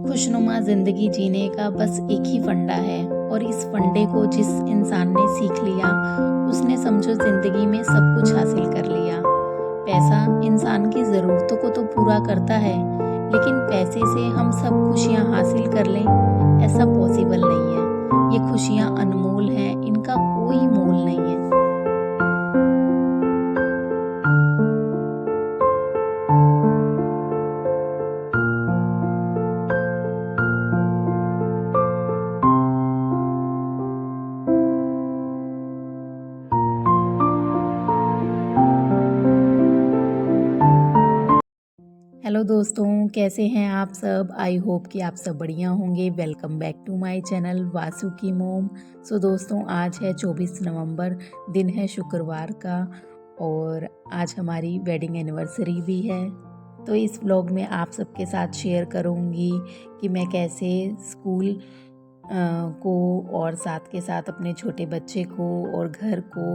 खुशनुमा ज़िंदगी जीने का बस एक ही फंडा है और इस फंडे को जिस इंसान ने सीख लिया उसने समझो ज़िंदगी में सब कुछ हासिल कर लिया। पैसा इंसान की ज़रूरतों को तो पूरा करता है, लेकिन पैसे से हम सब खुशियाँ हासिल कर लें ऐसा पॉसिबल नहीं है। ये खुशियाँ अनमोल हैं, इनका कोई मोल नहीं है। हेलो दोस्तों, कैसे हैं आप सब? आई होप कि आप सब बढ़िया होंगे। Welcome back to my channel Vasu की मोम। सो दोस्तों, आज है 24 नवंबर, दिन है शुक्रवार का और आज हमारी वेडिंग एनिवर्सरी भी है। तो इस व्लॉग में आप सबके साथ शेयर करूंगी कि मैं कैसे स्कूल को और साथ के साथ अपने छोटे बच्चे को और घर को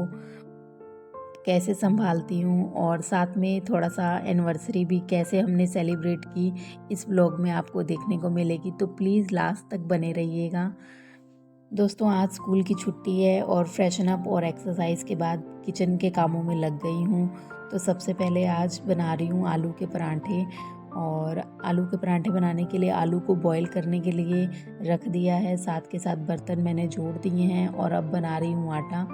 कैसे संभालती हूँ और साथ में थोड़ा सा एनिवर्सरी भी कैसे हमने सेलिब्रेट की, इस व्लॉग में आपको देखने को मिलेगी। तो प्लीज़ लास्ट तक बने रहिएगा। दोस्तों, आज स्कूल की छुट्टी है और फ्रेशन अप और एक्सरसाइज के बाद किचन के कामों में लग गई हूँ। तो सबसे पहले आज बना रही हूँ आलू के परांठे। और आलू के परांठे बनाने के लिए आलू को बॉईल करने के लिए रख दिया है, साथ के साथ बर्तन मैंने जोड़ दिए हैं और अब बना रही हूँ आटा।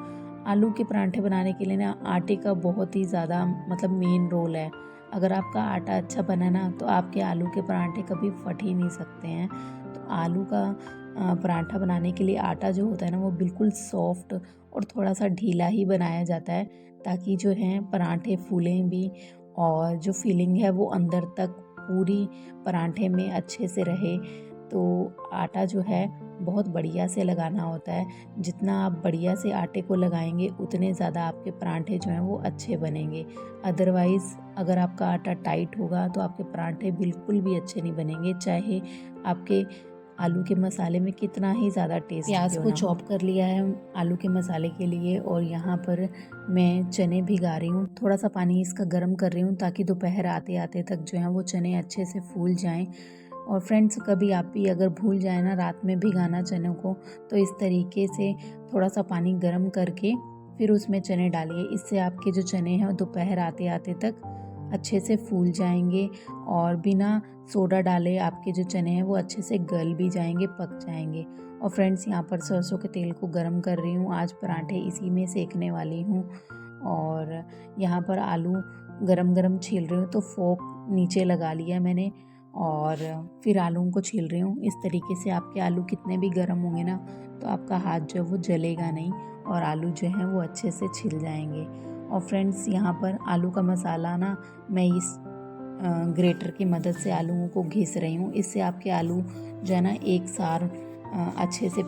आलू के परांठे बनाने के लिए ना आटे का बहुत ही ज़्यादा मेन रोल है। अगर आपका आटा अच्छा बना ना तो आपके आलू के परांठे कभी फट ही नहीं सकते हैं। तो आलू का परांठा बनाने के लिए आटा जो होता है ना वो बिल्कुल सॉफ्ट और थोड़ा सा ढीला ही बनाया जाता है, ताकि जो है परांठे फूलें भी और जो फीलिंग है वो अंदर तक पूरी परांठे में अच्छे से रहे। तो आटा जो है बहुत बढ़िया से लगाना होता है। जितना आप बढ़िया से आटे को लगाएंगे उतने ज़्यादा आपके परांठे जो हैं वो अच्छे बनेंगे। अदरवाइज़ अगर आपका आटा टाइट होगा तो आपके परांठे बिल्कुल भी अच्छे नहीं बनेंगे, चाहे आपके आलू के मसाले में कितना ही ज़्यादा टेस्ट प्याज को चॉप कर लिया है आलू के मसाले के लिए। और यहाँ पर मैं चने भिगा रही हूँ, थोड़ा सा पानी इसका गर्म कर रही हूँ ताकि दोपहर आते आते तक जो है वो चने अच्छे से फूल जाएं। और फ्रेंड्स, कभी आप भी अगर भूल जाए ना रात में भिगाना चनों को, तो इस तरीके से थोड़ा सा पानी गर्म करके फिर उसमें चने डालिए। इससे आपके जो चने हैं दोपहर आते आते तक अच्छे से फूल जाएंगे और बिना सोडा डाले आपके जो चने हैं वो अच्छे से गल भी जाएंगे, पक जाएंगे। और फ्रेंड्स, यहाँ पर सरसों के तेल को गर्म कर रही हूँ, आज पराठे इसी में सेकने वाली हूँ। और यहाँ पर आलू गरम गरम छील रही हूँ, तो फोक नीचे लगा लिया मैंने और फिर आलू को छील रही हूँ। इस तरीके से आपके आलू कितने भी गर्म होंगे ना तो आपका हाथ जो है वो जलेगा नहीं और आलू जो है वो अच्छे से छिल जाएंगे। और फ्रेंड्स, यहाँ पर आलू का मसाला ना मैं इस ग्रेटर की मदद से आलूओं को घिस रही हूँ। इससे आपके आलू जो है ना एक सार अच्छे से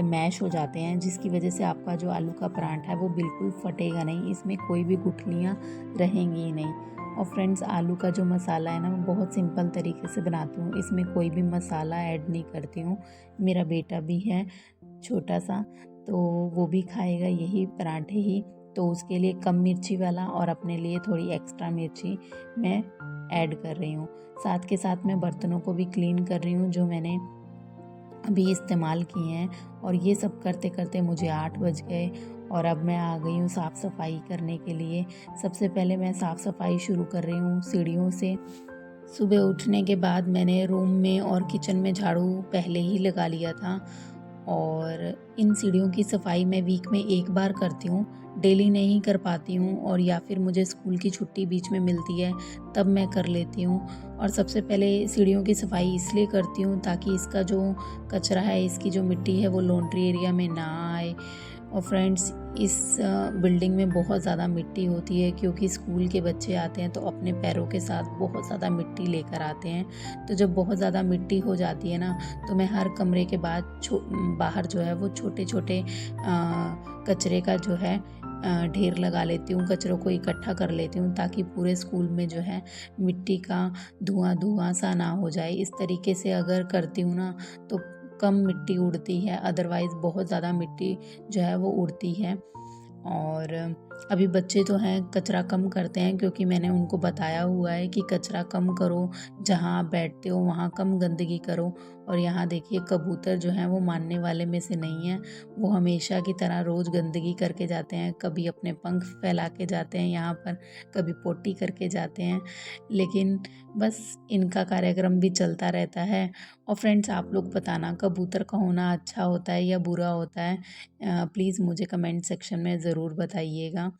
मैश हो जाते हैं, जिसकी वजह से आपका जो आलू का पराठा है वो बिल्कुल फटेगा नहीं, इसमें कोई भी गुठलियाँ रहेंगी ही नहीं। और फ्रेंड्स, आलू का जो मसाला है ना मैं बहुत सिंपल तरीके से बनाती हूँ, इसमें कोई भी मसाला ऐड नहीं करती हूँ। मेरा बेटा भी है छोटा सा, तो वो भी खाएगा यही पराठे ही, तो उसके लिए कम मिर्ची वाला और अपने लिए थोड़ी एक्स्ट्रा मिर्ची मैं ऐड कर रही हूँ। साथ के साथ मैं बर्तनों को भी क्लीन कर रही हूँ जो मैंने अभी इस्तेमाल किए हैं। और ये सब करते करते मुझे 8 बज गए और अब मैं आ गई हूँ साफ़ सफाई करने के लिए। सबसे पहले मैं साफ़ सफाई शुरू कर रही हूँ सीढ़ियों से। सुबह उठने के बाद मैंने रूम में और किचन में झाड़ू पहले ही लगा लिया था और इन सीढ़ियों की सफाई मैं वीक में एक बार करती हूँ, डेली नहीं कर पाती हूँ और या फिर मुझे स्कूल की छुट्टी बीच में मिलती है तब मैं कर लेती हूँ। और सबसे पहले सीढ़ियों की सफाई इसलिए करती हूँ ताकि इसका जो कचरा है, इसकी जो मिट्टी है वो लॉन्ड्री एरिया में ना आए। और फ्रेंड्स, इस बिल्डिंग में बहुत ज़्यादा मिट्टी होती है क्योंकि स्कूल के बच्चे आते हैं तो अपने पैरों के साथ बहुत ज़्यादा मिट्टी लेकर आते हैं। तो जब बहुत ज़्यादा मिट्टी हो जाती है ना तो मैं हर कमरे के बाद बाहर जो है वो छोटे छोटे कचरे का जो है ढेर लगा लेती हूँ, कचरों को इकट्ठा कर लेती हूँ ताकि पूरे स्कूल में जो है मिट्टी का धुआं धुआं सा ना हो जाए। इस तरीके से अगर करती हूँ ना तो कम मिट्टी उड़ती है, अदरवाइज़ बहुत ज़्यादा मिट्टी जो है वो उड़ती है। और अभी बच्चे तो हैं कचरा कम करते हैं, क्योंकि मैंने उनको बताया हुआ है कि कचरा कम करो, जहाँ आप बैठते हो वहाँ कम गंदगी करो। और यहाँ देखिए कबूतर जो हैं वो मानने वाले में से नहीं हैं, वो हमेशा की तरह रोज़ गंदगी करके जाते हैं, कभी अपने पंख फैला के जाते हैं यहाँ पर, कभी पोटी करके जाते हैं। लेकिन बस इनका कार्यक्रम भी चलता रहता है। और फ्रेंड्स, आप लोग बताना कबूतर का होना अच्छा होता है या बुरा होता है? प्लीज़ मुझे कमेंट सेक्शन में ज़रूर बताइएगा।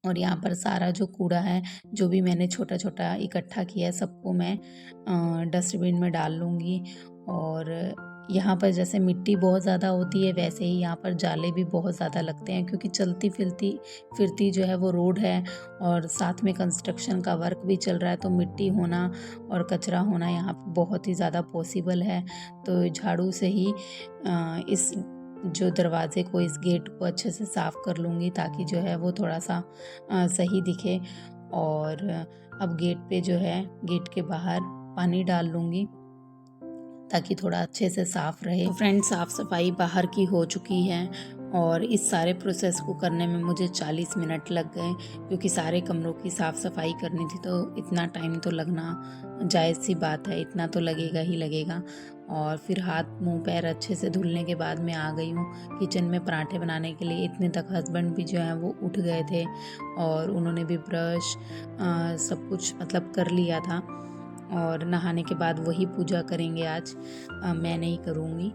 और यहाँ पर सारा जो कूड़ा है, जो भी मैंने छोटा-छोटा इकट्ठा किया है, सबको मैं डस्टबिन में डाल लूँगी। और यहाँ पर जैसे मिट्टी बहुत ज़्यादा होती है, वैसे ही यहाँ पर जाले भी बहुत ज़्यादा लगते हैं, क्योंकि चलती फिरती फिरती जो है वो रोड है और साथ में कंस्ट्रक्शन का वर्क भी चल रहा है, तो मिट्टी होना और कचरा होना यहाँ पे बहुत ही ज़्यादा पॉसिबल है। तो झाड़ू से ही इस जो दरवाज़े को, इस गेट को अच्छे से साफ़ कर लूँगी, ताकि जो है वो थोड़ा-सा सही दिखे। और अब गेट पे जो है, गेट के बाहर पानी डाल लूँगी, ताकि थोड़ा अच्छे से साफ़ रहे। तो फ्रेंड्स, साफ़ सफाई बाहर की हो चुकी है और इस सारे प्रोसेस को करने में मुझे 40 मिनट लग गए, क्योंकि सारे कमरों की साफ़ सफाई करनी थी, तो इतना टाइम तो लगना जायज़ सी बात है, इतना तो लगेगा ही लगेगा। और फिर हाथ मुंह पैर अच्छे से धुलने के बाद मैं आ गई हूँ किचन में पराठे बनाने के लिए। इतने तक हस्बैंड भी जो हैं वो उठ गए थे और उन्होंने भी ब्रश सब कुछ मतलब कर लिया था। और नहाने के बाद वही पूजा करेंगे आज, मैं नहीं करूँगी।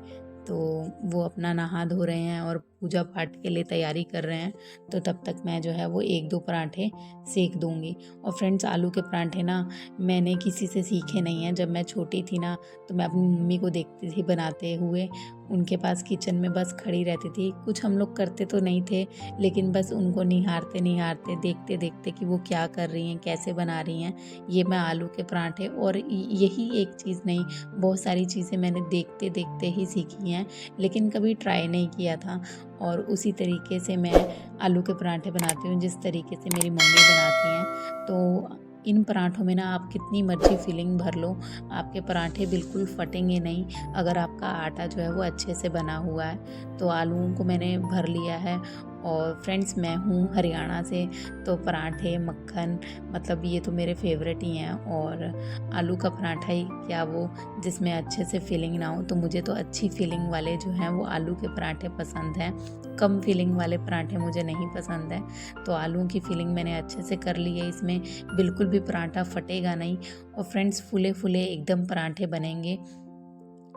तो वो अपना नहा धो रहे हैं और पूजा पाठ के लिए तैयारी कर रहे हैं, तो तब तक मैं जो है वो 1-2 पराठे सेक दूँगी। और फ्रेंड्स, आलू के पराठे ना मैंने किसी से सीखे नहीं हैं। जब मैं छोटी थी ना, तो मैं अपनी मम्मी को देखती थी बनाते हुए, उनके पास किचन में बस खड़ी रहती थी। कुछ हम लोग करते तो नहीं थे, लेकिन बस उनको निहारते देखते देखते कि वो क्या कर रही हैं, कैसे बना रही हैं, ये मैं आलू के पराठे। और यही एक चीज़ नहीं, बहुत सारी चीज़ें मैंने देखते देखते ही सीखी हैं, लेकिन कभी ट्राई नहीं किया था। और उसी तरीके से मैं आलू के पराठे बनाती हूँ, जिस तरीके से मेरी मम्मी बनाती हैं। तो इन पराठों में ना आप कितनी मर्ज़ी फिलिंग भर लो, आपके पराठे बिल्कुल फटेंगे नहीं, अगर आपका आटा जो है वो अच्छे से बना हुआ है। तो आलूओं को मैंने भर लिया है। और फ्रेंड्स, मैं हूँ हरियाणा से, तो पराठे, मक्खन, मतलब ये तो मेरे फेवरेट ही हैं। और आलू का पराठा ही क्या वो, जिसमें अच्छे से फिलिंग ना हो। तो मुझे तो अच्छी फिलिंग वाले जो हैं वो आलू के पराठे पसंद हैं, कम फिलिंग वाले पराठे मुझे नहीं पसंद हैं। तो आलू की फिलिंग मैंने अच्छे से कर ली है, इसमें बिल्कुल भी पराठा फटेगा नहीं। और फ्रेंड्स, फूले फूले एकदम पराठे बनेंगे।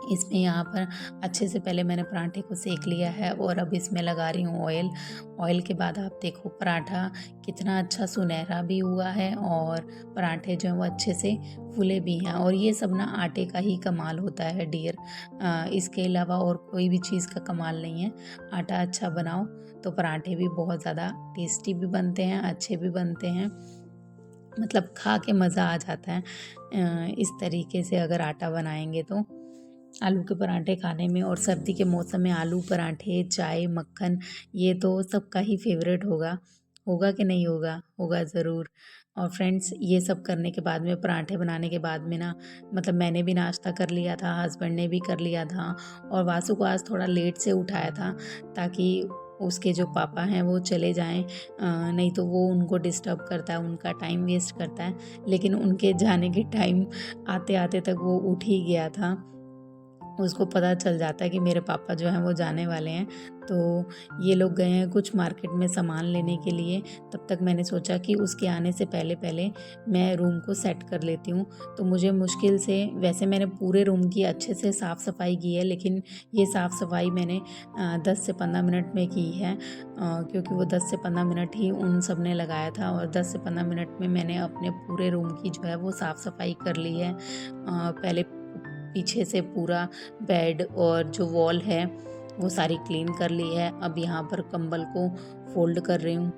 इसमें यहाँ पर अच्छे से पहले मैंने पराठे को सेक लिया है और अब इसमें लगा रही हूँ ऑयल। ऑयल के बाद आप देखो पराठा कितना अच्छा सुनहरा भी हुआ है और पराठे जो हैं वो अच्छे से फूले भी हैं। और ये सब ना आटे का ही कमाल होता है डियर, इसके अलावा और कोई भी चीज़ का कमाल नहीं है। आटा अच्छा बनाओ तो पराठे भी बहुत ज़्यादा टेस्टी भी बनते हैं, अच्छे भी बनते हैं, मतलब खा के मज़ा आ जाता है। इस तरीके से अगर आटा बनाएंगे तो आलू के पराठे खाने में। और सर्दी के मौसम में आलू पराठे, चाय, मक्खन, ये तो सबका ही फेवरेट होगा। होगा कि नहीं होगा? होगा ज़रूर। और फ्रेंड्स, ये सब करने के बाद में, पराठे बनाने के बाद में ना, मतलब मैंने भी नाश्ता कर लिया था, हस्बैंड ने भी कर लिया था। और वासु को आज थोड़ा लेट से उठाया था, ताकि उसके जो पापा हैं वो चले जाएं, नहीं तो वो उनको डिस्टर्ब करता है, उनका टाइम वेस्ट करता है। लेकिन उनके जाने के टाइम आते आते तक वो उठ ही गया था। उसको पता चल जाता है कि मेरे पापा जो हैं वो जाने वाले हैं। तो ये लोग गए हैं कुछ मार्केट में सामान लेने के लिए। तब तक मैंने सोचा कि उसके आने से पहले पहले मैं रूम को सेट कर लेती हूँ। तो मुझे मुश्किल से, वैसे मैंने पूरे रूम की अच्छे से साफ़ सफाई की है, लेकिन ये साफ़ सफाई मैंने 10 से 15 मिनट में की है, क्योंकि वो 10 से 15 मिनट ही उन सब ने लगाया था। और 10 से 15 मिनट में मैंने अपने पूरे रूम की जो है वो साफ़ सफाई कर ली है। पहले पीछे से पूरा बेड और जो वॉल है वो सारी क्लीन कर ली है। अब यहाँ पर कंबल को फोल्ड कर रही हूँ।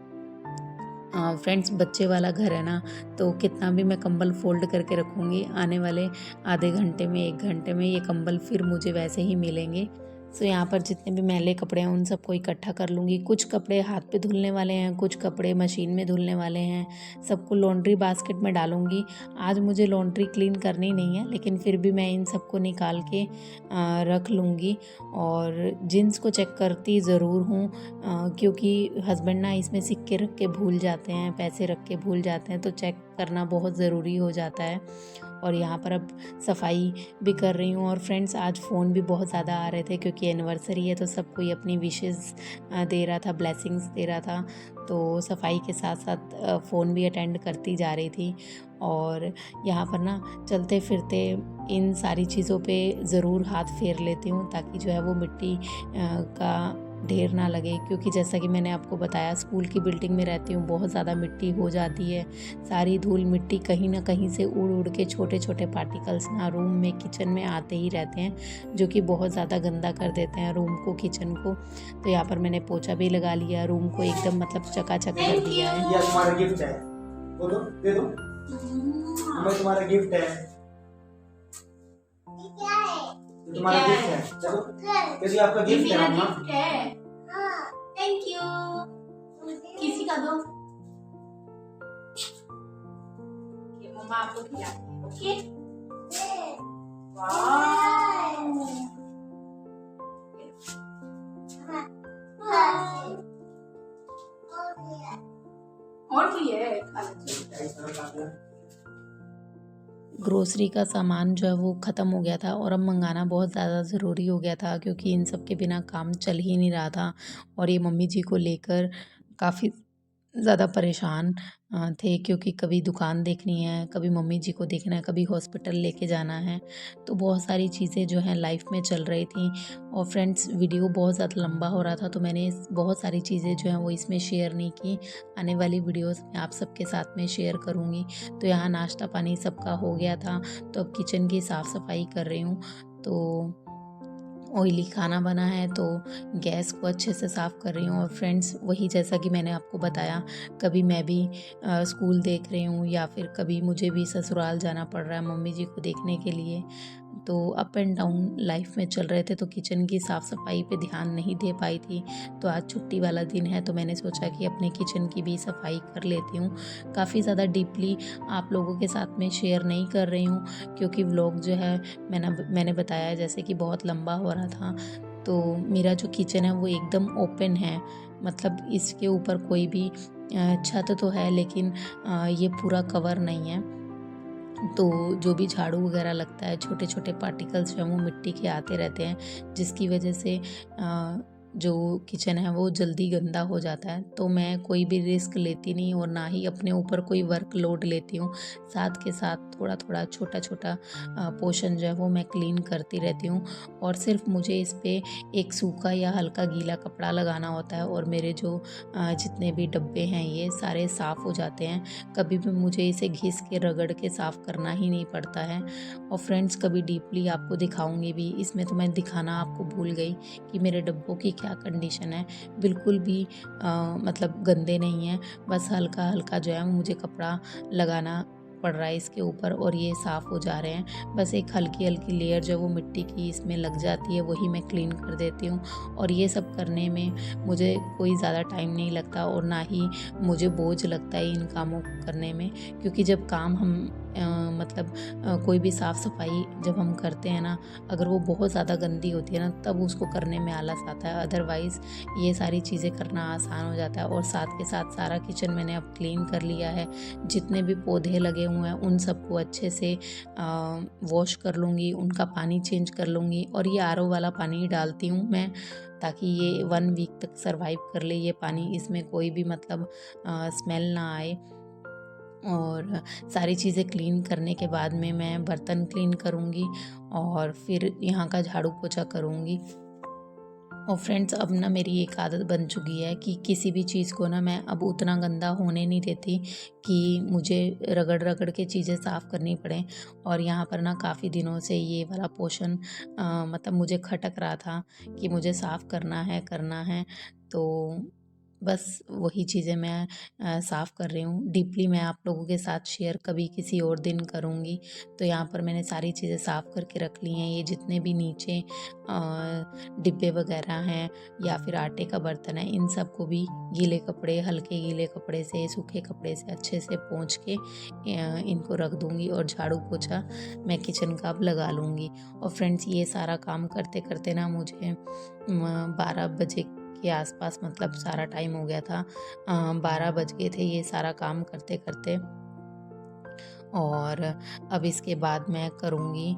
फ्रेंड्स, बच्चे वाला घर है ना, तो कितना भी मैं कंबल फोल्ड करके रखूँगी, आने वाले आधे घंटे में, 1 घंटे में ये कंबल फिर मुझे वैसे ही मिलेंगे, सो यहाँ पर जितने भी मैले कपड़े हैं उन सबको इकट्ठा कर लूँगी। कुछ कपड़े हाथ पे धुलने वाले हैं, कुछ कपड़े मशीन में धुलने वाले हैं, सबको लॉन्ड्री बास्केट में डालूँगी। आज मुझे लॉन्ड्री क्लीन करनी नहीं है, लेकिन फिर भी मैं इन सबको निकाल के रख लूँगी। और जीन्स को चेक करती ज़रूर हूँ, क्योंकि हस्बैंड ना इसमें सिक्के रख के भूल जाते हैं, पैसे रख के भूल जाते हैं, तो चेक करना बहुत ज़रूरी हो जाता है। और यहाँ पर अब सफाई भी कर रही हूँ। और फ्रेंड्स, आज फ़ोन भी बहुत ज़्यादा आ रहे थे क्योंकि एनिवर्सरी है, तो सब कोई अपनी विशेज़ दे रहा था, ब्लेसिंग्स दे रहा था। तो सफाई के साथ साथ फ़ोन भी अटेंड करती जा रही थी। और यहाँ पर ना चलते फिरते इन सारी चीज़ों पे ज़रूर हाथ फेर लेती हूँ, ताकि जो है वो मिट्टी का ढेर ना लगे। क्योंकि जैसा कि मैंने आपको बताया, स्कूल की बिल्डिंग में रहती हूँ, बहुत ज़्यादा मिट्टी हो जाती है। सारी धूल मिट्टी कहीं ना कहीं से उड़ उड़ के छोटे छोटे पार्टिकल्स ना रूम में, किचन में आते ही रहते हैं, जो कि बहुत ज़्यादा गंदा कर देते हैं रूम को, किचन को। तो यहाँ पर मैंने पोछा भी लगा लिया, रूम को एकदम मतलब चकाचक कर दिया है। ये तुम्हारा गिफ्ट है, बोलो दे दो। मैं तुम्हारा गिफ्ट है, तुम्हारा गिफ्ट है, चलो ये आपका गिफ्ट है मम्मा। Thank you. किसी का दो, मम्मा आपको खिलाती है। ओके, और भी है। ग्रोसरी का सामान जो है वो ख़त्म हो गया था, और अब मंगाना बहुत ज़्यादा ज़रूरी हो गया था, क्योंकि इन सब के बिना काम चल ही नहीं रहा था। और ये मम्मी जी को लेकर काफ़ी ज़्यादा परेशान थे, क्योंकि कभी दुकान देखनी है, कभी मम्मी जी को देखना है, कभी हॉस्पिटल लेके जाना है। तो बहुत सारी चीज़ें जो हैं लाइफ में चल रही थी। और फ्रेंड्स, वीडियो बहुत ज़्यादा लंबा हो रहा था, तो मैंने बहुत सारी चीज़ें जो हैं वो इसमें शेयर नहीं की। आने वाली वीडियोस में आप सबके साथ में शेयर करूँगी। तो यहाँ नाश्ता पानी सबका हो गया था, तो अब किचन की साफ़ सफाई कर रही हूँ। तो ऑयली खाना बना है, तो गैस को अच्छे से साफ़ कर रही हूँ। और फ्रेंड्स, वही जैसा कि मैंने आपको बताया, कभी मैं भी स्कूल देख रही हूँ, या फिर कभी मुझे भी ससुराल जाना पड़ रहा है मम्मी जी को देखने के लिए। तो अप एंड डाउन लाइफ में चल रहे थे, तो किचन की साफ़ सफाई पे ध्यान नहीं दे पाई थी। तो आज छुट्टी वाला दिन है, तो मैंने सोचा कि अपने किचन की भी सफाई कर लेती हूँ। काफ़ी ज़्यादा डीपली आप लोगों के साथ में शेयर नहीं कर रही हूँ, क्योंकि व्लॉग जो है मैंने बताया जैसे कि बहुत लंबा हो रहा था। तो मेरा जो किचन है वो एकदम ओपन है, मतलब इसके ऊपर कोई भी छत तो है, लेकिन ये पूरा कवर नहीं है। तो जो भी झाड़ू वगैरह लगता है, छोटे छोटे पार्टिकल्स जो हैं वो मिट्टी के आते रहते हैं, जिसकी वजह से जो किचन है वो जल्दी गंदा हो जाता है। तो मैं कोई भी रिस्क लेती नहीं, और ना ही अपने ऊपर कोई वर्क लोड लेती हूँ। साथ के साथ थोड़ा थोड़ा छोटा छोटा पोर्शन जो है वो मैं क्लीन करती रहती हूँ। और सिर्फ मुझे इस पर एक सूखा या हल्का गीला कपड़ा लगाना होता है, और मेरे जो जितने भी डब्बे हैं ये सारे साफ़ हो जाते हैं। कभी भी मुझे इसे घिस के रगड़ के साफ़ करना ही नहीं पड़ता है। और फ्रेंड्स, कभी डीपली आपको दिखाऊंगी भी, इसमें तो मैं दिखाना आपको भूल गई कि मेरे डब्बों की क्या कंडीशन है। बिल्कुल भी मतलब गंदे नहीं हैं, बस हल्का हल्का जो है मुझे कपड़ा लगाना पड़ रहा है इसके ऊपर, और ये साफ़ हो जा रहे हैं। बस एक हल्की हल्की लेयर जो वो मिट्टी की इसमें लग जाती है, वही मैं क्लीन कर देती हूँ। और ये सब करने में मुझे कोई ज़्यादा टाइम नहीं लगता, और ना ही मुझे बोझ लगता है इन कामों को करने में। क्योंकि जब काम हम मतलब कोई भी साफ़ सफाई जब हम करते हैं ना, अगर वो बहुत ज़्यादा गंदी होती है ना, तब उसको करने में आलस आता है। अदरवाइज़ ये सारी चीज़ें करना आसान हो जाता है। और साथ के साथ सारा किचन मैंने अब क्लीन कर लिया है। जितने भी पौधे लगे हुए हैं उन सबको अच्छे से वॉश कर लूँगी, उनका पानी चेंज कर लूँगी। और ये आरओ वाला पानी डालती हूँ मैं, ताकि ये 1 वीक तक सर्वाइव कर ले ये पानी, इसमें कोई भी मतलब स्मेल ना आए। और सारी चीज़ें क्लीन करने के बाद में मैं बर्तन क्लीन करूँगी, और फिर यहाँ का झाड़ू पोछा करूँगी। और फ्रेंड्स, अब ना मेरी एक आदत बन चुकी है कि किसी भी चीज़ को ना मैं अब उतना गंदा होने नहीं देती कि मुझे रगड़ रगड़ के चीज़ें साफ़ करनी पड़े। और यहाँ पर ना काफ़ी दिनों से ये वाला पोर्शन मतलब मुझे खटक रहा था कि मुझे साफ़ करना है। तो बस वही चीज़ें मैं साफ़ कर रही हूँ। डीपली मैं आप लोगों के साथ शेयर कभी किसी और दिन करूँगी। तो यहाँ पर मैंने सारी चीज़ें साफ़ करके रख ली हैं। ये जितने भी नीचे डिब्बे वगैरह हैं या फिर आटे का बर्तन है, इन सबको भी गीले कपड़े, हल्के गीले कपड़े से, सूखे कपड़े से अच्छे से पोंछ के इनको रख दूँगी और झाड़ू पोछा मैं किचन का अब लगा लूँगी। और फ्रेंड्स, ये सारा काम करते-करते ना मुझे 12 बजे के आसपास, मतलब सारा टाइम हो गया था। 12 बज गए थे ये सारा काम करते-करते। और अब इसके बाद मैं करूँगी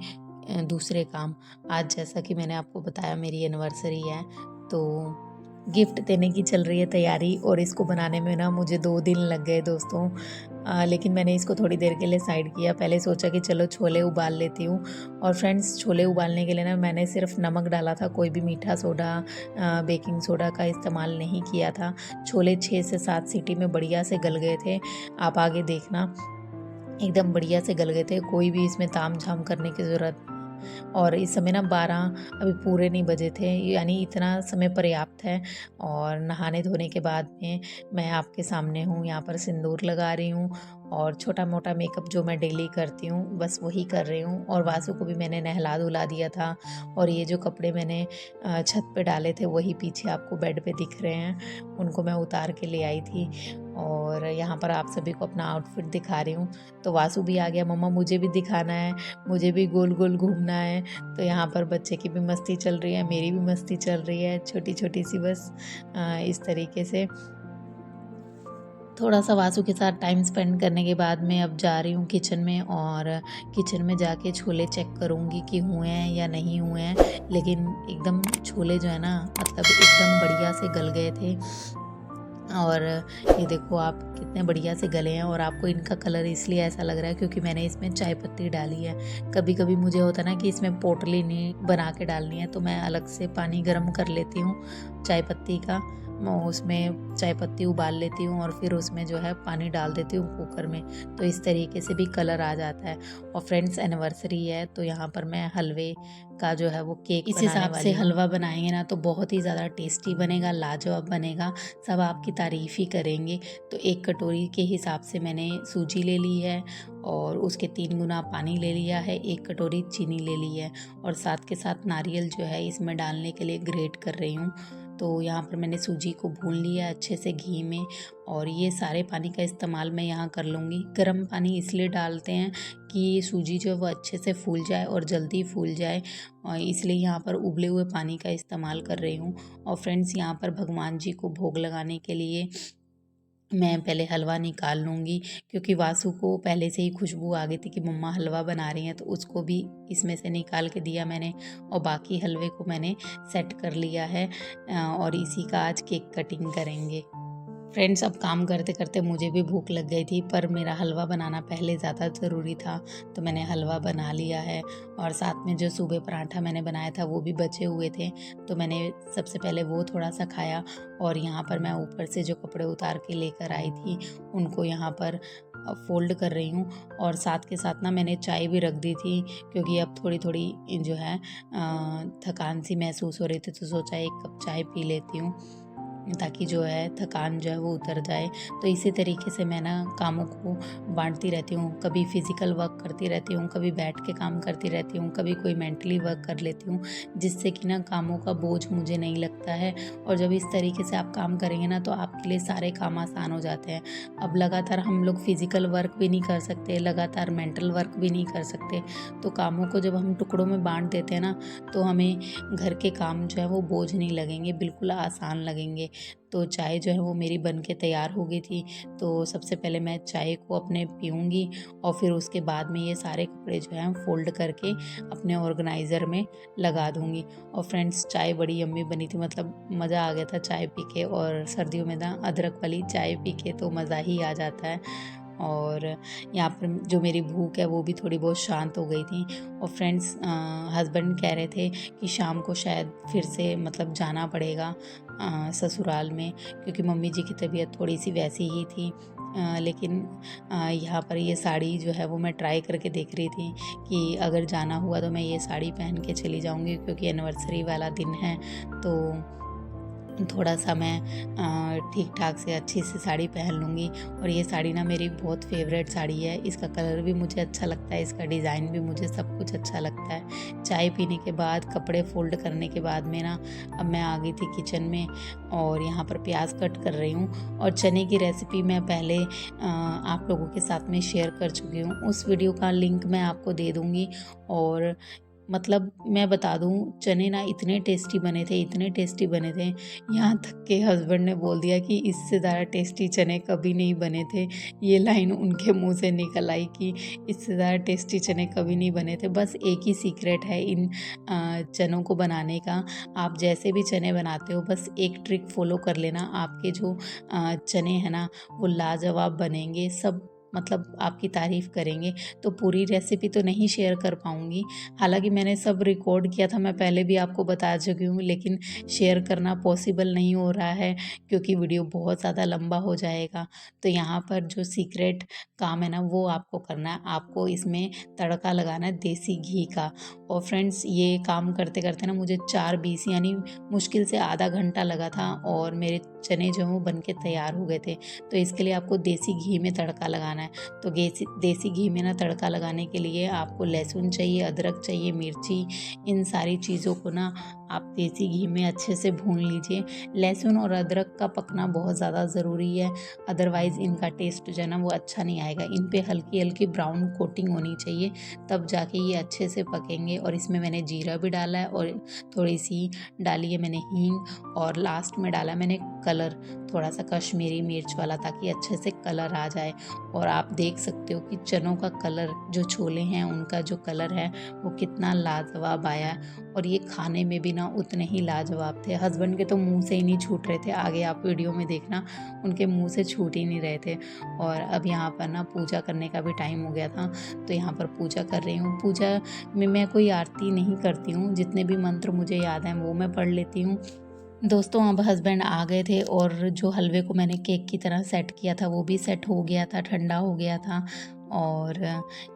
दूसरे काम। आज जैसा कि मैंने आपको बताया मेरी एनिवर्सरी है, तो गिफ्ट देने की चल रही है तैयारी और इसको बनाने में ना मुझे 2 दिन लग गए दोस्तों। लेकिन मैंने इसको थोड़ी देर के लिए साइड किया। पहले सोचा कि चलो छोले उबाल लेती हूँ। और फ्रेंड्स, छोले उबालने के लिए ना मैंने सिर्फ नमक डाला था, कोई भी मीठा सोडा, बेकिंग सोडा का इस्तेमाल नहीं किया था। छोले 6 से 7 सीटी में बढ़िया से गल गए थे। आप आगे देखना, एकदम बढ़िया से गल गए थे, कोई भी इसमें ताम-झाम करने की ज़रूरत। और इस समय ना 12 अभी पूरे नहीं बजे थे, यानी इतना समय पर्याप्त है। और नहाने धोने के बाद में मैं आपके सामने हूँ, यहाँ पर सिंदूर लगा रही हूँ और छोटा-मोटा मेकअप जो मैं डेली करती हूँ बस वही कर रही हूँ। और वासु को भी मैंने नहला-धुला दिया था। और ये जो कपड़े मैंने छत पे डाले थे वही पीछे आपको बेड पे दिख रहे हैं, उनको मैं उतार के ले आई थी। और यहाँ पर आप सभी को अपना आउटफिट दिखा रही हूँ। तो वासु भी आ गया, मम्मा मुझे भी दिखाना है, मुझे भी गोल-गोल घूमना है। तो यहाँ पर बच्चे की भी मस्ती चल रही है, मेरी भी मस्ती चल रही है, छोटी-छोटी सी बस इस तरीके से। थोड़ा-सा वासु के साथ टाइम स्पेंड करने के बाद मैं अब जा रही हूँ किचन में, और किचन में जाके छोले चेक करूँगी कि हुए हैं या नहीं हुए हैं। लेकिन एकदम छोले जो है ना, मतलब एकदम बढ़िया से गल गए थे। और ये देखो आप कितने बढ़िया से गले हैं। और आपको इनका कलर इसलिए ऐसा लग रहा है क्योंकि मैंने इसमें चाय पत्ती डाली है। कभी-कभी मुझे होता है ना कि इसमें पोटली नहीं बना के डालनी है, तो मैं अलग से पानी गर्म कर लेती हूँ चाय पत्ती का। मैं उसमें चाय पत्ती उबाल लेती हूँ और फिर उसमें जो है पानी डाल देती हूँ कुकर में, तो इस तरीके से भी कलर आ जाता है। और फ्रेंड्स, एनिवर्सरी है तो यहाँ पर मैं हलवे का जो है वो केक इस हिसाब से हलवा बनाएंगे ना तो बहुत ही ज़्यादा टेस्टी बनेगा, लाजवाब बनेगा, सब आपकी तारीफ़ ही करेंगे। तो 1 कटोरी के हिसाब से मैंने सूजी ले ली है और उसके 3 गुना पानी ले लिया है, 1 कटोरी चीनी ले ली है और साथ के साथ नारियल जो है इसमें डालने के लिए ग्रेट कर रही हूँ। तो यहाँ पर मैंने सूजी को भून लिया अच्छे से घी में, और ये सारे पानी का इस्तेमाल मैं यहाँ कर लूँगी। गर्म पानी इसलिए डालते हैं कि ये सूजी जो है वो अच्छे से फूल जाए और जल्दी फूल जाए, और इसलिए यहाँ पर उबले हुए पानी का इस्तेमाल कर रही हूँ। और फ्रेंड्स, यहाँ पर भगवान जी को भोग लगाने के लिए मैं पहले हलवा निकाल लूँगी, क्योंकि वासु को पहले से ही खुशबू आ गई थी कि मम्मा हलवा बना रही हैं, तो उसको भी इसमें से निकाल के दिया मैंने। और बाकी हलवे को मैंने सेट कर लिया है और इसी का आज केक कटिंग करेंगे। फ्रेंड्स, अब काम करते करते मुझे भी भूख लग गई थी, पर मेरा हलवा बनाना पहले ज़्यादा ज़रूरी था, तो मैंने हलवा बना लिया है। और साथ में जो सुबह पराठा मैंने बनाया था वो भी बचे हुए थे, तो मैंने सबसे पहले वो थोड़ा सा खाया। और यहाँ पर मैं ऊपर से जो कपड़े उतार के लेकर आई थी उनको यहाँ पर फ़ोल्ड कर रही हूँ। और साथ के साथ ना मैंने चाय भी रख दी थी, क्योंकि अब थोड़ी थोड़ी जो है थकान सी महसूस हो रही थी, तो सोचा 1 कप चाय पी लेती हूँ, ताकि जो है थकान जो है वो उतर जाए। तो इसी तरीके से मैं ना कामों को बांटती रहती हूँ, कभी फिज़िकल वर्क करती रहती हूँ, कभी बैठ के काम करती रहती हूँ, कभी कोई मेंटली वर्क कर लेती हूँ, जिससे कि ना कामों का बोझ मुझे नहीं लगता है। और जब इस तरीके से आप काम करेंगे ना तो आपके लिए सारे काम आसान हो जाते हैं। अब लगातार हम लोग फिज़िकल वर्क भी नहीं कर सकते, लगातार मेंटल वर्क भी नहीं कर सकते, तो कामों को जब हम टुकड़ों में बांट देते हैं ना तो हमें घर के काम जो है वो बोझ नहीं लगेंगे, बिल्कुल आसान लगेंगे। तो चाय जो है वो मेरी बन के तैयार हो गई थी, तो सबसे पहले मैं चाय को अपने पीऊँगी और फिर उसके बाद में ये सारे कपड़े जो हैं फ़ोल्ड करके अपने ऑर्गेनाइज़र में लगा दूँगी। और फ्रेंड्स, चाय बड़ी यम्मी बनी थी, मतलब मज़ा आ गया था चाय पी के। और सर्दियों में ना अदरक वाली चाय पी के तो मज़ा ही आ जाता है। और यहाँ पर जो मेरी भूख है वो भी थोड़ी बहुत शांत हो गई थी। और फ्रेंड्स, हस्बैंड कह रहे थे कि शाम को शायद फिर से मतलब जाना पड़ेगा ससुराल में, क्योंकि मम्मी जी की तबीयत थोड़ी सी वैसी ही थी। लेकिन यहाँ पर ये साड़ी जो है वो मैं ट्राई करके देख रही थी कि अगर जाना हुआ तो मैं ये साड़ी पहन के चली जाऊँगी, क्योंकि एनिवर्सरी वाला दिन है। तो थोड़ा सा मैं ठीक ठाक से अच्छी सी साड़ी पहन लूँगी। और ये साड़ी ना मेरी बहुत फेवरेट साड़ी है, इसका कलर भी मुझे अच्छा लगता है, इसका डिज़ाइन भी मुझे सब कुछ अच्छा लगता है। चाय पीने के बाद, कपड़े फ़ोल्ड करने के बाद में ना अब मैं आ गई थी किचन में और यहाँ पर प्याज कट कर रही हूँ। और चने की रेसिपी मैं पहले आप लोगों के साथ में शेयर कर चुकी हूँ, उस वीडियो का लिंक मैं आपको दे दूँगी। और मतलब मैं बता दूँ, चने ना इतने टेस्टी बने थे, इतने टेस्टी बने थे, यहाँ तक के हस्बैंड ने बोल दिया कि इससे ज़्यादा टेस्टी चने कभी नहीं बने थे। ये लाइन उनके मुंह से निकल आई कि इससे ज़्यादा टेस्टी चने कभी नहीं बने थे। बस एक ही सीक्रेट है इन चनों को बनाने का। आप जैसे भी चने बनाते हो, बस एक ट्रिक फॉलो कर लेना, आपके जो चने हैं ना वो लाजवाब बनेंगे। सब मतलब आपकी तारीफ़ करेंगे। तो पूरी रेसिपी तो नहीं शेयर कर पाऊँगी, हालाँकि मैंने सब रिकॉर्ड किया था, मैं पहले भी आपको बता चुकी हूँ, लेकिन शेयर करना पॉसिबल नहीं हो रहा है क्योंकि वीडियो बहुत ज़्यादा लंबा हो जाएगा। तो यहाँ पर जो सीक्रेट काम है ना वो आपको करना है, आपको इसमें तड़का लगाना है देसी घी का। और फ्रेंड्स, ये काम करते करते ना मुझे 4:20 यानी मुश्किल से आधा घंटा लगा था और मेरे चने जो हैं वो बन के तैयार हो गए थे। तो इसके लिए आपको देसी घी में तड़का लगाना है। तो देसी घी में ना तड़का लगाने के लिए आपको लहसुन चाहिए, अदरक चाहिए, मिर्ची, इन सारी चीज़ों को ना आप देसी घी में अच्छे से भून लीजिए। लहसुन और अदरक का पकना बहुत ज़्यादा ज़रूरी है, अदरवाइज़ इनका टेस्ट जो है ना वो अच्छा नहीं आएगा। इन पे हल्की हल्की ब्राउन कोटिंग होनी चाहिए, तब जाके ये अच्छे से पकेंगे। और इसमें मैंने जीरा भी डाला है और थोड़ी सी डाली है मैंने हींग, और लास्ट में डाला मैंने कलर, थोड़ा सा कश्मीरी मिर्च वाला, ताकि अच्छे से कलर आ जाए। और आप देख सकते हो कि चनों का कलर, जो छोले हैं उनका जो कलर है वो कितना लाजवाब आया है। और ये खाने में भी ना उतने ही लाजवाब थे। हस्बैंड के तो मुंह से ही नहीं छूट रहे थे, आगे आप वीडियो में देखना, उनके मुंह से छूट ही नहीं रहे थे। और अब यहाँ पर ना पूजा करने का भी टाइम हो गया था, तो यहाँ पर पूजा कर रही हूँ। पूजा में मैं कोई आरती नहीं करती हूँ, जितने भी मंत्र मुझे याद हैं वो मैं पढ़ लेती हूँ। दोस्तों, अब हस्बैंड आ गए थे और जो हलवे को मैंने केक की तरह सेट किया था वो भी सेट हो गया था, ठंडा हो गया था। और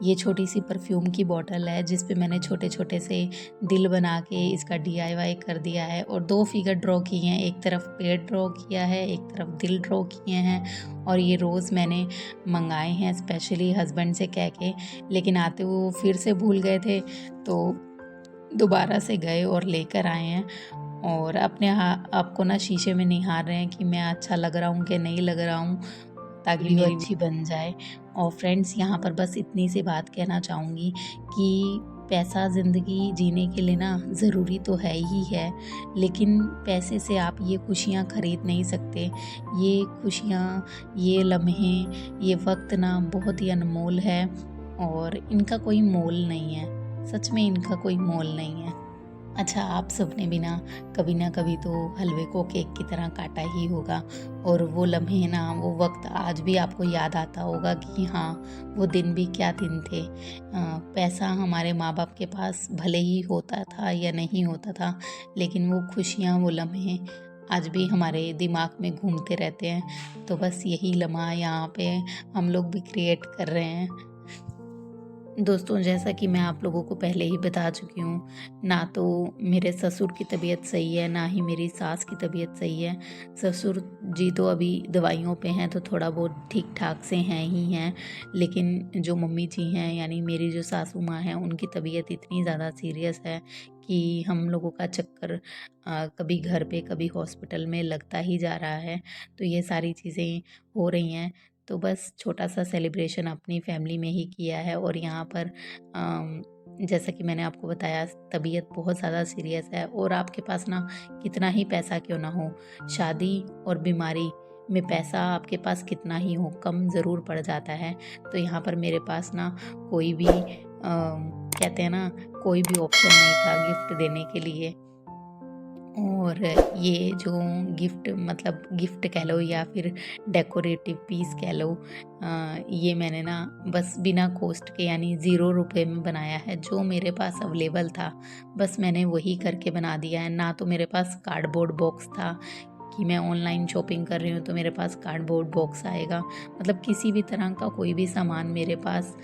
ये छोटी सी परफ्यूम की बॉटल है जिस पे मैंने छोटे छोटे से दिल बना के इसका डीआईवाई कर दिया है और 2 फिगर ड्रॉ किए हैं, एक तरफ पेड़ ड्रॉ किया है, एक तरफ दिल ड्रॉ किए हैं। और ये रोज़ मैंने मंगाए हैं स्पेशली हस्बैंड से कह के, लेकिन आते हुए वो फिर से भूल गए थे, तो दोबारा से गए और लेकर आए हैं। और अपने आपको ना शीशे में निहार रहे हैं कि मैं अच्छा लग रहा हूँ कि नहीं लग रहा हूँ, ताकि वीडियो मेरी अच्छी बन जाए। और फ्रेंड्स, यहाँ पर बस इतनी सी बात कहना चाहूँगी कि पैसा ज़िंदगी जीने के लिए ना ज़रूरी तो है ही है, लेकिन पैसे से आप ये खुशियाँ ख़रीद नहीं सकते। ये खुशियाँ, ये लम्हे, ये वक्त ना बहुत ही अनमोल है और इनका कोई मोल नहीं है। सच में इनका कोई मोल नहीं है। अच्छा, आप सबने भी ना कभी तो हलवे को केक की तरह काटा ही होगा, और वो लम्हे ना, वो वक्त आज भी आपको याद आता होगा कि हाँ, वो दिन भी क्या दिन थे। पैसा हमारे माँ बाप के पास भले ही होता था या नहीं होता था, लेकिन वो खुशियाँ, वो लम्हे आज भी हमारे दिमाग में घूमते रहते हैं। तो बस यही लम्हा यहाँ पे हम लोग भी क्रिएट कर रहे हैं। दोस्तों, जैसा कि मैं आप लोगों को पहले ही बता चुकी हूँ, ना तो मेरे ससुर की तबीयत सही है, ना ही मेरी सास की तबीयत सही है। ससुर जी तो अभी दवाइयों पे हैं, तो थोड़ा बहुत ठीक ठाक से हैं ही हैं, लेकिन जो मम्मी जी हैं यानी मेरी जो सासू माँ हैं, उनकी तबीयत इतनी ज़्यादा सीरियस है कि हम लोगों का चक्कर कभी घर पे कभी हॉस्पिटल में लगता ही जा रहा है। तो ये सारी चीज़ें हो रही हैं। तो बस छोटा सा सेलिब्रेशन अपनी फैमिली में ही किया है। और यहाँ पर जैसा कि मैंने आपको बताया, तबीयत बहुत ज़्यादा सीरियस है, और आपके पास ना कितना ही पैसा क्यों ना हो, शादी और बीमारी में पैसा आपके पास कितना ही हो, कम ज़रूर पड़ जाता है। तो यहाँ पर मेरे पास ना कोई भी कहते हैं ना, कोई भी ऑप्शन नहीं था गिफ्ट देने के लिए। और ये जो गिफ्ट, मतलब गिफ्ट कह लो या फिर डेकोरेटिव पीस कह लो, ये मैंने ना बस बिना कॉस्ट के यानी 0 रुपए में बनाया है। जो मेरे पास अवेलेबल था बस मैंने वही करके बना दिया है। ना तो मेरे पास कार्डबोर्ड बॉक्स था, कि मैं ऑनलाइन शॉपिंग कर रही हूँ तो मेरे पास कार्डबोर्ड बॉक्स आएगा। मतलब किसी भी तरह का कोई भी सामान मेरे पास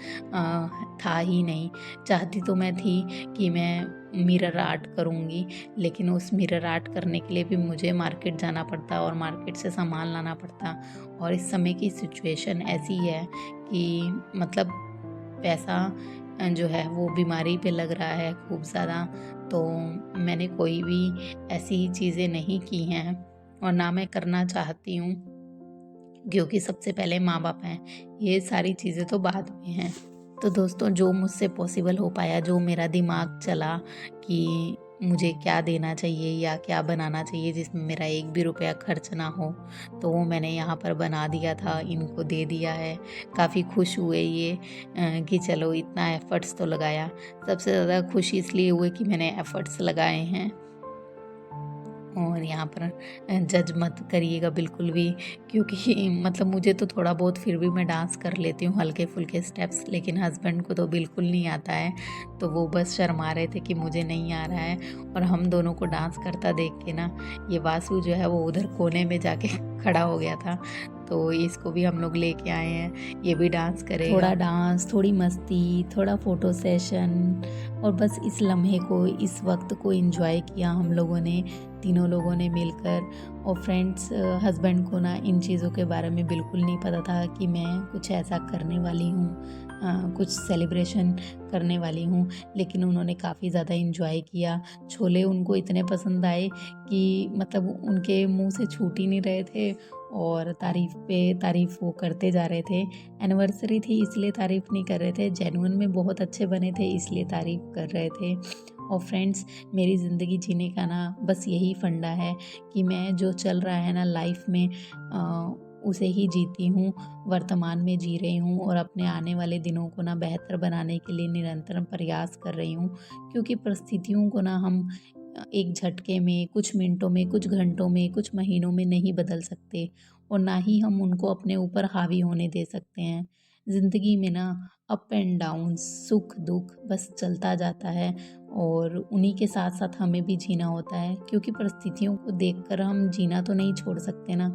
था ही नहीं। चाहती तो मैं थी कि मैं मिरर आर्ट करूँगी, लेकिन उस मिरर आर्ट करने के लिए भी मुझे मार्केट जाना पड़ता और मार्केट से सामान लाना पड़ता। और इस समय की सिचुएशन ऐसी है कि मतलब पैसा जो है वो बीमारी पे लग रहा है खूब ज़्यादा। तो मैंने कोई भी ऐसी चीज़ें नहीं की हैं और ना मैं करना चाहती हूँ, क्योंकि सबसे पहले माँ-बाप हैं, ये सारी चीज़ें तो बाद में हैं। तो दोस्तों, जो मुझसे पॉसिबल हो पाया, जो मेरा दिमाग चला कि मुझे क्या देना चाहिए या क्या बनाना चाहिए जिसमें मेरा एक भी रुपया खर्च ना हो, तो वो मैंने यहाँ पर बना दिया था, इनको दे दिया है। काफ़ी खुश हुए ये कि चलो इतना एफ़र्ट्स तो लगाया। सबसे ज़्यादा खुश इसलिए हुए कि मैंने एफ़र्ट्स लगाए हैं। और यहाँ पर जज मत करिएगा बिल्कुल भी, क्योंकि मतलब मुझे तो थोड़ा बहुत फिर भी मैं डांस कर लेती हूँ हल्के-फुल्के स्टेप्स, लेकिन हस्बैंड को तो बिल्कुल नहीं आता है। तो वो बस शर्मा रहे थे कि मुझे नहीं आ रहा है, और हम दोनों को डांस करता देख के ना ये वासु जो है वो उधर कोने में जाके खड़ा हो गया था। तो इसको भी हम लोग लेके आए हैं, ये भी डांस करेगा। थोड़ा डांस, थोड़ी मस्ती, थोड़ा फ़ोटो सेशन, और बस इस लम्हे को, इस वक्त को एंजॉय किया हम लोगों ने, तीनों लोगों ने मिलकर। और फ्रेंड्स, हस्बैंड को ना इन चीज़ों के बारे में बिल्कुल नहीं पता था कि मैं कुछ ऐसा करने वाली हूँ, कुछ सेलिब्रेशन करने वाली हूँ, लेकिन उन्होंने काफ़ी ज़्यादा एंजॉय किया। छोले उनको इतने पसंद आए कि मतलब उनके मुंह से छूट ही नहीं रहे थे, और तारीफ़ पे तारीफ़ वो करते जा रहे थे। एनिवर्सरी थी इसलिए तारीफ़ नहीं कर रहे थे, जेन्युइन में बहुत अच्छे बने थे इसलिए तारीफ़ कर रहे थे। और फ्रेंड्स, मेरी ज़िंदगी जीने का ना बस यही फंडा है कि मैं जो चल रहा है ना लाइफ में, उसे ही जीती हूँ, वर्तमान में जी रही हूँ, और अपने आने वाले दिनों को ना बेहतर बनाने के लिए निरंतर प्रयास कर रही हूँ। क्योंकि परिस्थितियों को ना हम एक झटके में, कुछ मिनटों में, कुछ घंटों में, कुछ महीनों में नहीं बदल सकते, और ना ही हम उनको अपने ऊपर हावी होने दे सकते हैं। ज़िंदगी में ना अप एंड डाउन, सुख दुख बस चलता जाता है, और उन्हीं के साथ साथ हमें भी जीना होता है, क्योंकि परिस्थितियों को देखकर हम जीना तो नहीं छोड़ सकते ना।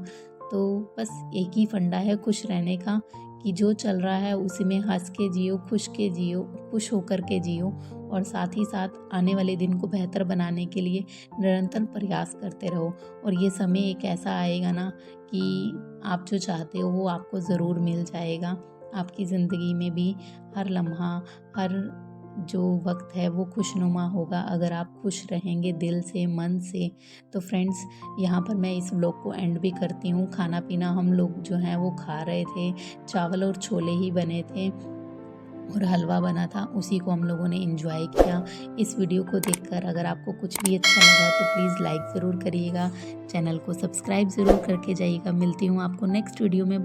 तो बस एक ही फंडा है खुश रहने का, कि जो चल रहा है उसी में हंस के जियो, खुश होकर के जियो, और साथ ही साथ आने वाले दिन को बेहतर बनाने के लिए निरंतर प्रयास करते रहो। और ये समय एक ऐसा आएगा ना कि आप जो चाहते हो वो आपको ज़रूर मिल जाएगा। आपकी ज़िंदगी में भी हर लम्हा, हर जो वक्त है वो खुशनुमा होगा, अगर आप खुश रहेंगे दिल से, मन से। तो फ्रेंड्स, यहाँ पर मैं इस व्लॉग को एंड भी करती हूँ। खाना पीना हम लोग जो हैं वो खा रहे थे, चावल और छोले ही बने थे, और हलवा बना था, उसी को हम लोगों ने एंजॉय किया। इस वीडियो को देखकर अगर आपको कुछ भी अच्छा लगा तो प्लीज़ लाइक ज़रूर करिएगा, चैनल को सब्सक्राइब ज़रूर करके जाइएगा। मिलती हूँ आपको नेक्स्ट वीडियो में।